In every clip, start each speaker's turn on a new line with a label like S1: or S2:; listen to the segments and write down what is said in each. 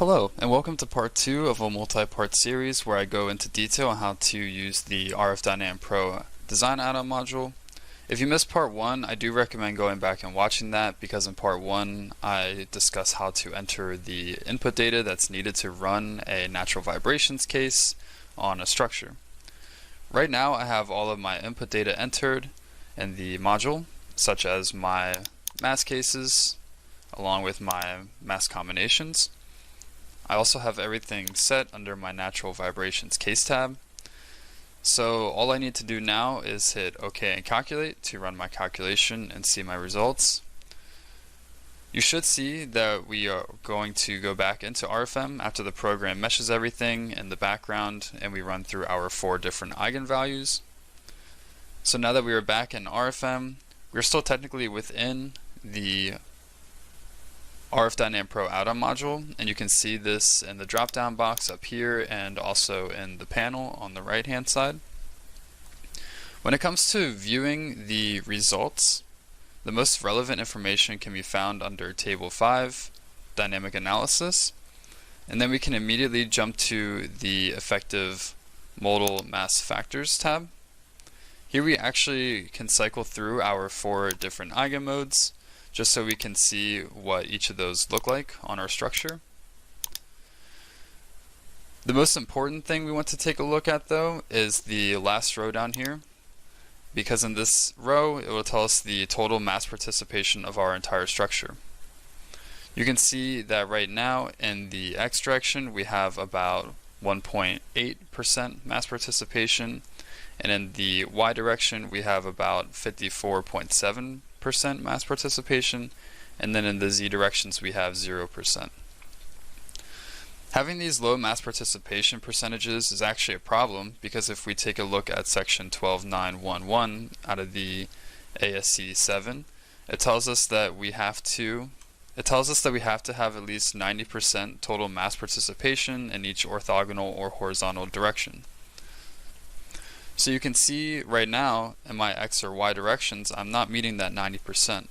S1: Hello, and welcome to part 2 of a multi-part series where I go into detail on how to use the RF-DYNAM Pro design add-on module. If you missed part 1, I do recommend going back and watching that because in part 1 I discuss how to enter the input data that's needed to run a natural vibrations case on a structure. Right now I have all of my input data entered in the module, such as my mass cases along with my mass combinations. I also have everything set under my natural vibrations case tab. So all I need to do now is hit OK and calculate to run my calculation and see my results. You should see that we are going to go back into RFEM after the program meshes everything in the background and we run through our 4 different eigenvalues. So now that we are back in RFEM, we're still technically within the RF-DYNAM Pro add-on module, and you can see this in the drop-down box up here and also in the panel on the right-hand side. When it comes to viewing the results, the most relevant information can be found under Table 5, Dynamic Analysis, and then we can immediately jump to the Effective Modal Mass Factors tab. Here we actually can cycle through our 4 different eigenmodes, just so we can see what each of those look like on our structure. The most important thing we want to take a look at though is the last row down here, because in this row it will tell us the total mass participation of our entire structure. You can see that right now in the x direction we have about 1.8% mass participation, and in the y direction we have about 54.7% mass participation, and then in the z directions we have 0%. Having these low mass participation percentages is actually a problem, because if we take a look at section 12911 out of the ASC 7, it tells us that we have to have at least 90% total mass participation in each orthogonal or horizontal direction. So you can see right now in my x or y directions I'm not meeting that 90%.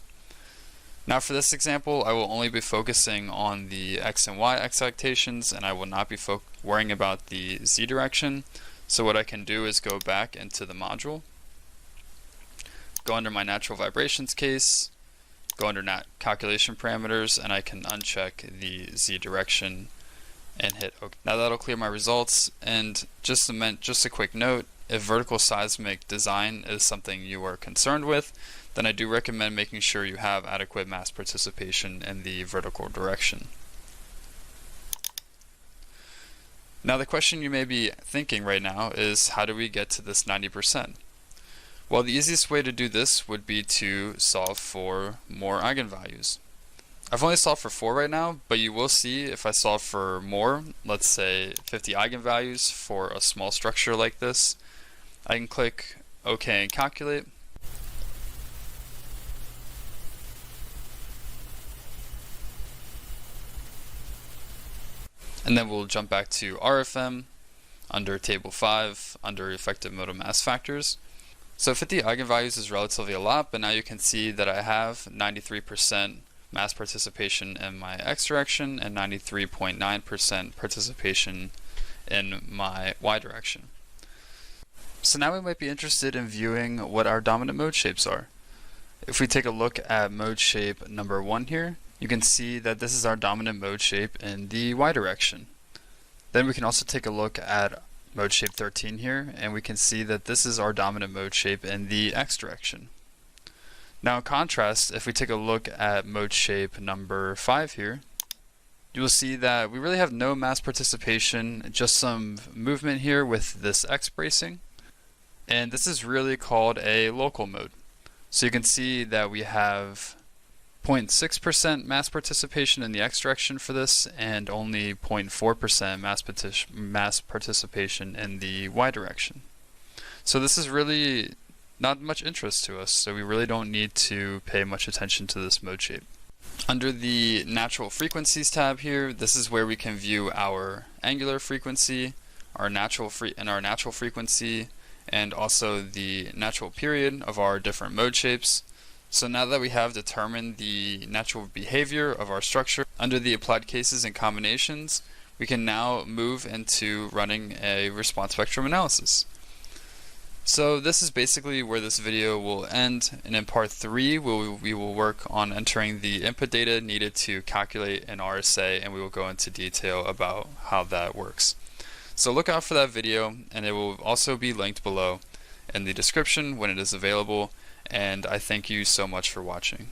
S1: Now for this example I will only be focusing on the x and y excitations, and I will not be worrying about the z direction. So what I can do is go back into the module, go under my natural vibrations case, go under calculation parameters, and I can uncheck the z direction and hit OK. Now that'll clear my results, and just a quick note, if vertical seismic design is something you are concerned with, then I do recommend making sure you have adequate mass participation in the vertical direction. Now the question you may be thinking right now is, how do we get to this 90%? Well, the easiest way to do this would be to solve for more eigenvalues. I've only solved for 4 right now, but you will see if I solve for more, let's say 50 eigenvalues for a small structure like this, I can click OK and calculate. And then we'll jump back to RFM under Table 5 under Effective Modal Mass Factors. So 50 eigenvalues is relatively a lot, but now you can see that I have 93% mass participation in my x direction and 93.9% participation in my y direction. So now we might be interested in viewing what our dominant mode shapes are. If we take a look at mode shape number 1 here, you can see that this is our dominant mode shape in the y direction. Then we can also take a look at mode shape 13 here, and we can see that this is our dominant mode shape in the x direction. Now in contrast, if we take a look at mode shape number 5 here, you will see that we really have no mass participation, just some movement here with this x bracing. And this is really called a local mode. So you can see that we have 0.6% mass participation in the x direction for this, and only 0.4% mass participation in the y direction. So this is really not much interest to us, so we really don't need to pay much attention to this mode shape. Under the Natural Frequencies tab here, this is where we can view our angular frequency, our natural frequency, and also the natural period of our different mode shapes. So now that we have determined the natural behavior of our structure under the applied cases and combinations, we can now move into running a response spectrum analysis. So this is basically where this video will end, and in part 3 we will work on entering the input data needed to calculate an RSA, and we will go into detail about how that works. So look out for that video, and it will also be linked below in the description when it is available, and I thank you so much for watching.